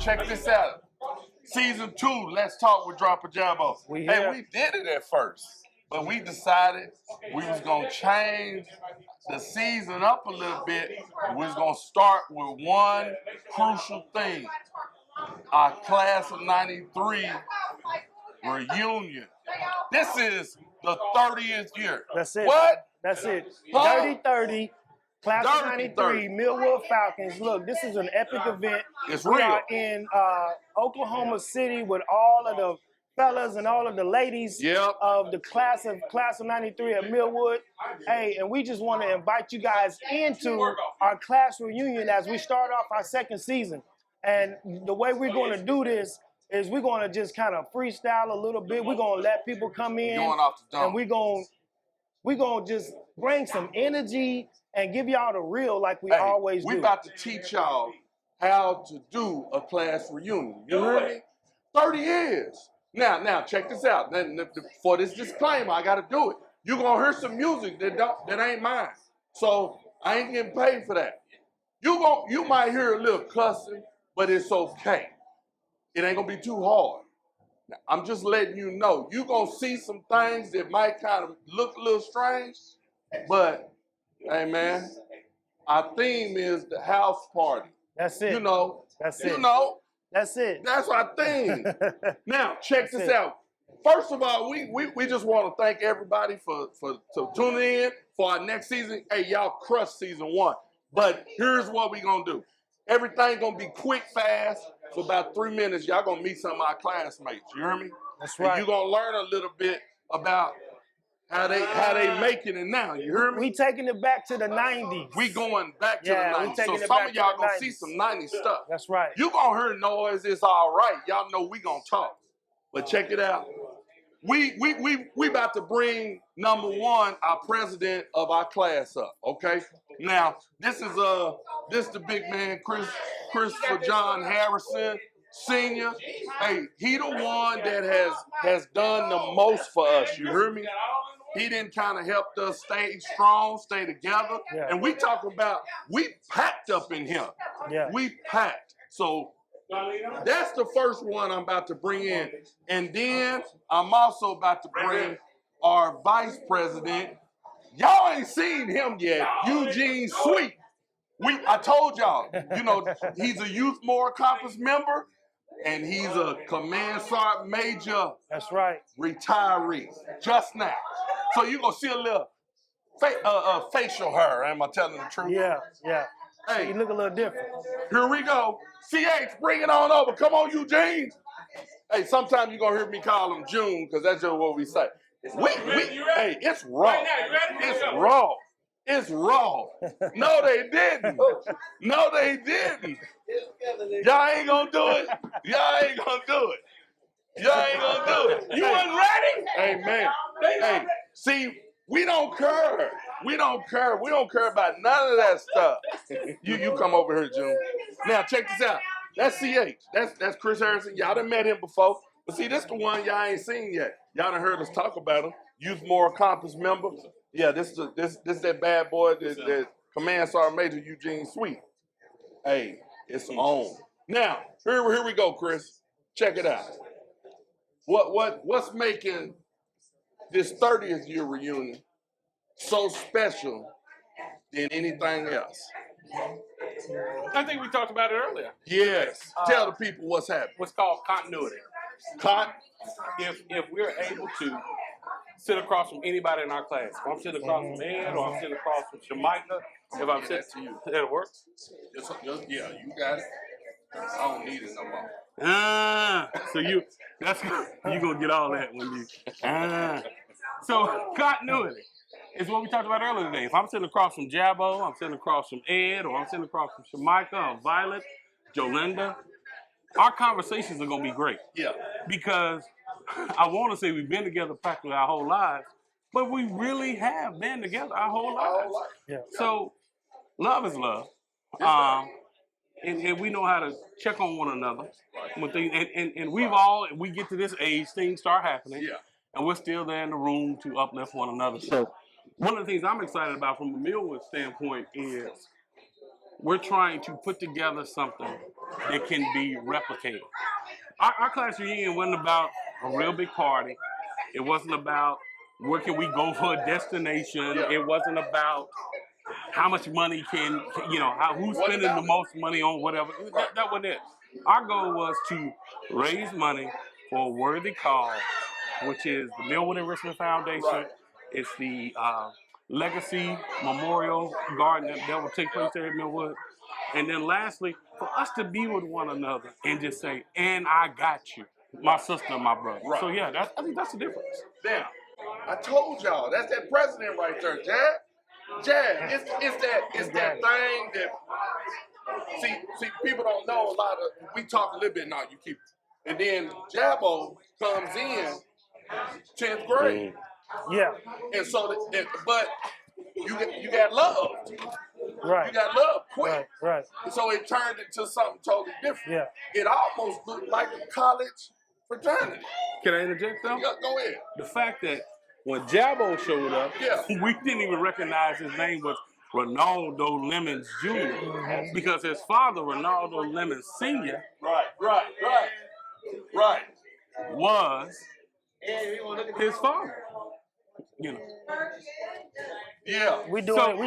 check this out. Season 2, let's talk with Drop and Jabbo. Hey, we did it at first, but we decided we was gonna change the season up a little bit. We was gonna start with one crucial thing: our class of '93 reunion. This is the 30th year. That's it. What? That's it. Huh? Dirty 30. Class of 93, Millwood Falcons. Look, this is an epic event. It's we real. are in Oklahoma City with all of the fellas and all of the ladies of the class of 93 at Millwood. Hey, and we just want to invite you guys into our class reunion as we start off our second season. And the way we're going to do this is we're going to just kind of freestyle a little bit. We're going to let people come in, Going off the dome. and we're going to just bring some energy and give y'all the real like we always do. We about to teach y'all how to do a class reunion. You heard me? 30 years. Now, check this out. For this disclaimer, I got to do it. You're going to hear some music that ain't mine. So I ain't getting paid for that. You might hear a little cussing, but it's okay. It ain't going to be too hard. Now, I'm just letting you know. You're going to see some things that might kind of look a little strange, but hey, man, our theme is the house party. That's it. You know. That's it. You know. That's it. That's our theme. Now, check this out. First of all, we just want to thank everybody for tuning in for our next season. Hey, y'all crushed season 1. But here's what we going to do. Everything going to be quick, fast. For about 3 minutes, y'all going to meet some of our classmates. You hear me? That's right. And you're going to learn a little bit about how they making it now. You hear me? We taking it back to the 90s. We going back to the 90s. So some of y'all gonna see some 90s stuff. That's right. You gonna hear noise, it's all right. Y'all know we gonna talk. But check it out. We about to bring number 1, our president of our class up, okay? Now, this is the big man, Christopher John Harrison, Senior. Hey, he the one that has done the most for us. You hear me? He didn't kind of help us stay strong, stay together. Yeah. And we talk about, we packed up in here. Yeah. We packed. So that's the first one I'm about to bring in. And then I'm also about to bring our vice president. Y'all ain't seen him yet, Eugene Sweet. I told y'all, you know, he's a Youth More Accomplished member. And he's a Command Sergeant Major. That's right. Retiree. Just now. So you're going to see a little facial hair. Am I telling the truth? Yeah, yeah. Hey, so you look a little different. Here we go. CH, bring it on over. Come on, Eugene. Hey, sometimes you're going to hear me call him June because that's just what we say. Hey, it's raw. It's raw. It's raw. No, they didn't. No, they didn't. Y'all ain't gonna do it. Y'all ain't gonna do it. Y'all ain't gonna do it. You wasn't ready? Hey, man. Hey, see, we don't care. We don't care. We don't care about none of that stuff. You come over here, June. Now, check this out. That's CH. That's Chris Harrison. Y'all done met him before. But see, this the one y'all ain't seen yet. Y'all done heard us talk about him. Youth More Accomplished member. Yeah, this that bad boy, that Command Sergeant Major Eugene Sweet. Hey, it's on. Now, here we go, Chris. Check it out. What's making this 30th year reunion so special than anything else? I think we talked about it earlier. Yes. Tell the people what's happening. What's called continuity. If we're able to sit across from anybody in our class, if I'm sitting across from Ed or I'm sitting across from Shamika, if I'm sitting to you, that'll work. Yeah, you got it. I don't need it no more. So you gonna get all that when you. So continuity is what we talked about earlier today. If I'm sitting across from Jabbo, I'm sitting across from Ed, or I'm sitting across from Shamika or Violet, Jolinda, our conversations are gonna be great. Yeah. Because I want to say we've been together practically our whole lives, but we really have been together our whole lives. Yeah. So love is love. And we know how to check on one another. When things, and we get to this age, things start happening. Yeah. And we're still there in the room to uplift one another. So one of the things I'm excited about from a Millwood standpoint is we're trying to put together something that can be replicated. Our class reunion wasn't about a real big party. It wasn't about where can we go for a destination. Yeah. It wasn't about how much money who's spending the most money on whatever. That wasn't it. Our goal was to raise money for a worthy cause, which is the Millwood Enrichment Foundation. Right. It's the Legacy Memorial Garden that will take place there at Millwood. And then lastly, for us to be with one another and just say, and I got you, my sister and my brother. Right. So yeah, I think that's the difference. Now, I told y'all, that's that president right there, Jab, it's that thing that, see, people don't know a lot of, we talk a little bit now, you keep, and then Jabbo comes in 10th grade. Yeah. And so, but you got loved. Right. You got loved quick. Right. So it turned into something totally different. Yeah. It almost looked like a college fraternity. Can I interject though? Yeah, go ahead. The fact that when Jabbo showed up, Yeah. we didn't even recognize his name was Ronaldo Lemons Jr. Because his father, Ronaldo Lemons Sr., Right. was his father. Yeah. We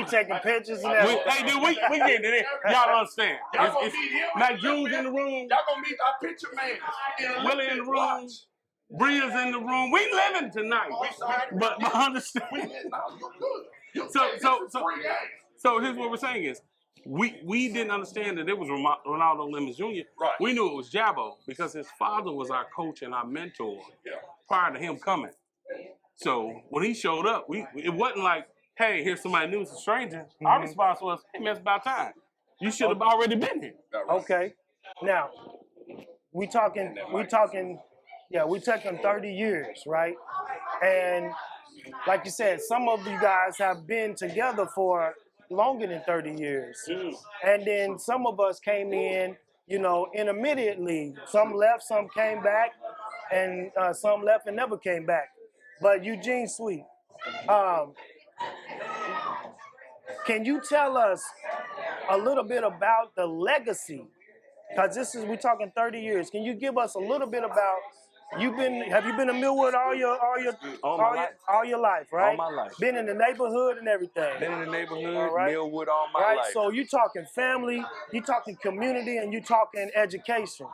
taking pictures and everything. Hey, dude, we getting it. Y'all don't understand. Y'all gonna meet him. Matt June's in the room. Y'all gonna meet our picture man. Willie in the room. Bria's in the room. We living tonight. But understand. So here's what we're saying is, we didn't understand that it was Ronaldo Lemons Jr. Right. We knew it was Jabbo because his father was our coach and our mentor prior to him coming. So when he showed up, it wasn't like, hey, here's somebody new, it's a stranger. Our response was, hey man, it's about time. You should have already been here. Okay. Now, we talking 30 years, right? And like you said, some of you guys have been together for longer than 30 years. And then some of us came in, intermittently. Some left, some came back, and some left and never came back. But Eugene Sweet, can you tell us a little bit about the legacy? Because we're talking 30 years. Can you give us a little bit about have you been to Millwood all your life, right? All my life. Been in the neighborhood and everything. Been in the neighborhood, right. Millwood all my life. So you talking family, you talking community, and you talking education,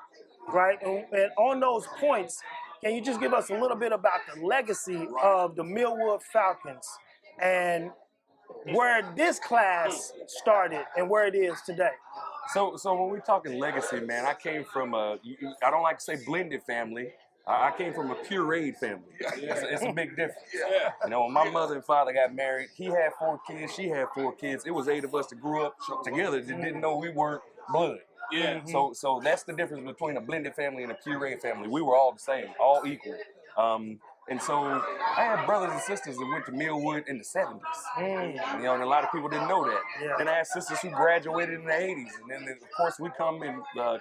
right? And on those points, can you just give us a little bit about the legacy of the Millwood Falcons and where this class started and where it is today? So when we're talking legacy, man, I came from I don't like to say blended family. I came from a pureed family. It's a big difference. When my mother and father got married, he had 4 kids, she had 4 kids. It was 8 of us that grew up together that didn't know we weren't blood. Yeah. So that's the difference between a blended family and a pureed family. We were all the same, all equal. And so I had brothers and sisters that went to Millwood in the 70s. And a lot of people didn't know that. Yeah. Then I had sisters who graduated in the 80s. And then, of course, we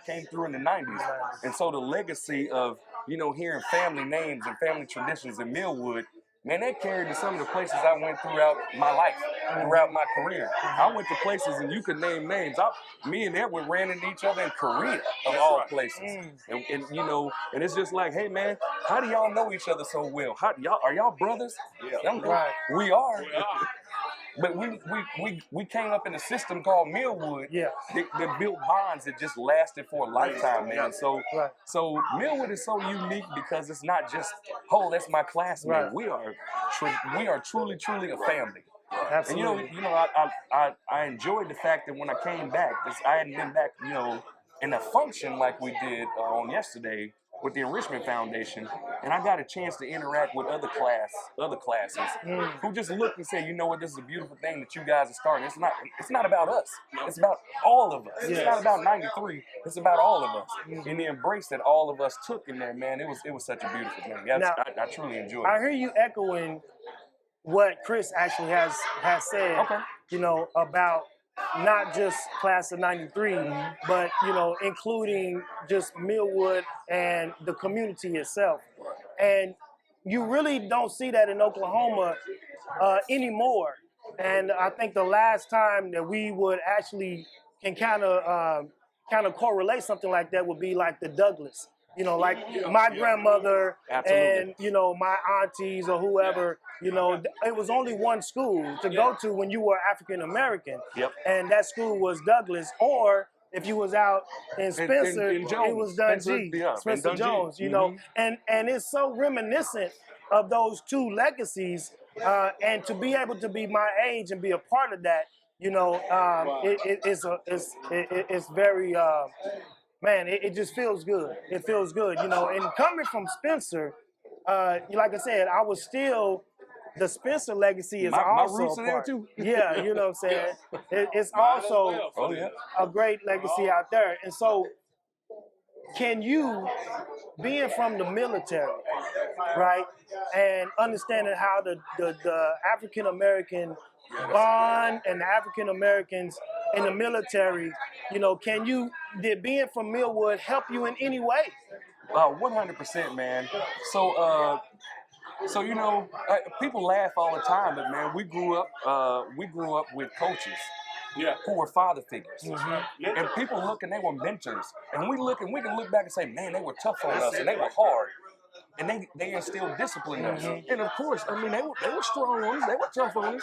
came through in the 90s. And so the legacy of, hearing family names and family traditions in Millwood, man, that carried to some of the places I went throughout my life, throughout my career. I went to places, and you could name names. Me and Edward ran into each other in Korea, of all places. And it's just like, hey, man, how do y'all know each other so well? Are y'all brothers? Yeah. Right. We are. But we came up in a system called Millwood that built bonds that just lasted for a lifetime, man. So Millwood is so unique because it's not just, oh, that's my classmate. Right. We are truly a family. Absolutely. And I enjoyed the fact that when I came back, I hadn't been back, in a function like we did on yesterday with the Enrichment Foundation, and I got a chance to interact with other classes who just looked and said, you know what, this is a beautiful thing that you guys are starting. It's not about us. It's about all of us. It's not about 93. It's about all of us. And the embrace that all of us took in there, man, it was such a beautiful thing. I truly enjoyed it. I hear you echoing what Chris actually has said, about not just class of 93, but, including just Millwood and the community itself. And you really don't see that in Oklahoma anymore. And I think the last time that we would actually can kind of correlate something like that would be like the Douglas. You know, like my grandmother and, you know, my aunties or whoever, you know, it was only one school to go to when you were African American. Yep. And that school was Douglas. Or if you was out in Spencer, in Jones. it was Dundee, Spencer Jones, you know. And it's so reminiscent of those two legacies. And to be able to be my age and be a part of that, you know, it's very... man, it just feels good. It feels good, you know. And coming from Spencer, like I said, I was still, the Spencer legacy is also roots a are there part. too. Yeah, you know what I'm saying? It's also a great legacy out there. And so, can you, being from the military, right, and understanding how the African American bond and the African Americans in the military, you know, did being from Millwood help you in any way? 100%, man. So you know, people laugh all the time, but man, we grew up with coaches. Who were father figures. And people look and they were mentors. And we can look back and say, man, they were tough on us and they were hard. And they instilled discipline in us. And of course, I mean, they were strong on us, they were tough on us.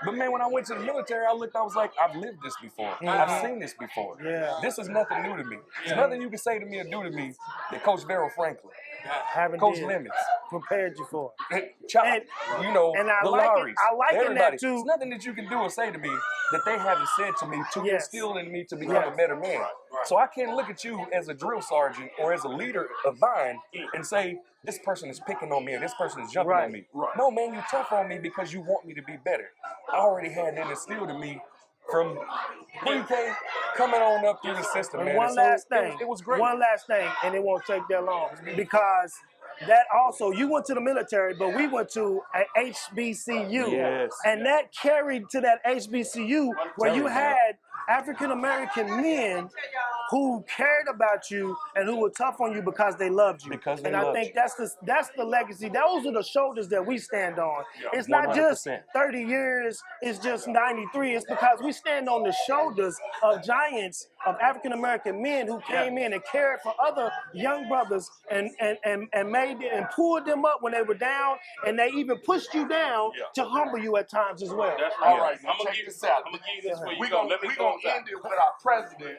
But man, when I went to the military, I was like, I've lived this before. I've seen this before. Yeah. This is nothing new to me. There's nothing you can say to me or do to me that Coach Darryl Franklin, Coach Lemons prepared you for. Chop, you know, and I the like Lowrys, I like everybody. that too. There's nothing that you can do or say to me that they haven't said to me to instill in me to become a better man. So I can't look at you as a drill sergeant or as a leader of mine and say, this person is picking on me or this person is jumping on me. No, man, you tough on me because you want me to be better. I already had that instilled in me from pre-K coming on up through the system, And man. one last thing. It was great. One last thing, and it won't take that long, because that also, you went to the military, but we went to an HBCU. Yes. And that carried to that HBCU where you had African-American men who cared about you and who were tough on you because they loved you. And I think that's the legacy. Those are the shoulders that we stand on. It's not just 30 years, it's just 93. It's because we stand on the shoulders of giants, of African-American men who came in and cared for other young brothers and made and pulled them up when they were down, and they even pushed you down to humble you at times as well. That's right. All right, now check this out. I'm gonna give you this for you. We're gonna end it with our president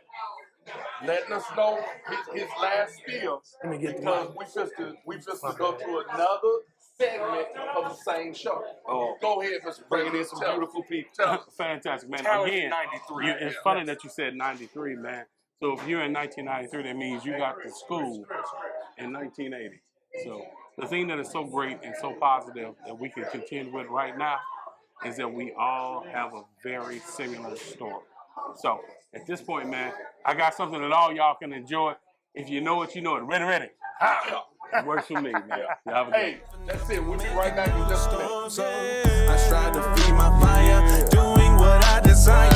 letting us know his last spiel, because we just go to another segment of the same show. Go ahead, Mr. Bringing in some beautiful people. Fantastic, man. Again, 93. It's funny that you said 93, man. So if you're in 1993, that means you got to school in 1980. So the thing that is so great and so positive that we can continue with right now is that we all have a very similar story. So at this point, man, I got something that all y'all can enjoy. If you know it, you know it. Ready. It works for me, man. Hey, that's it. We'll be right back in just a minute. I strive to feed my fire, doing what I desire.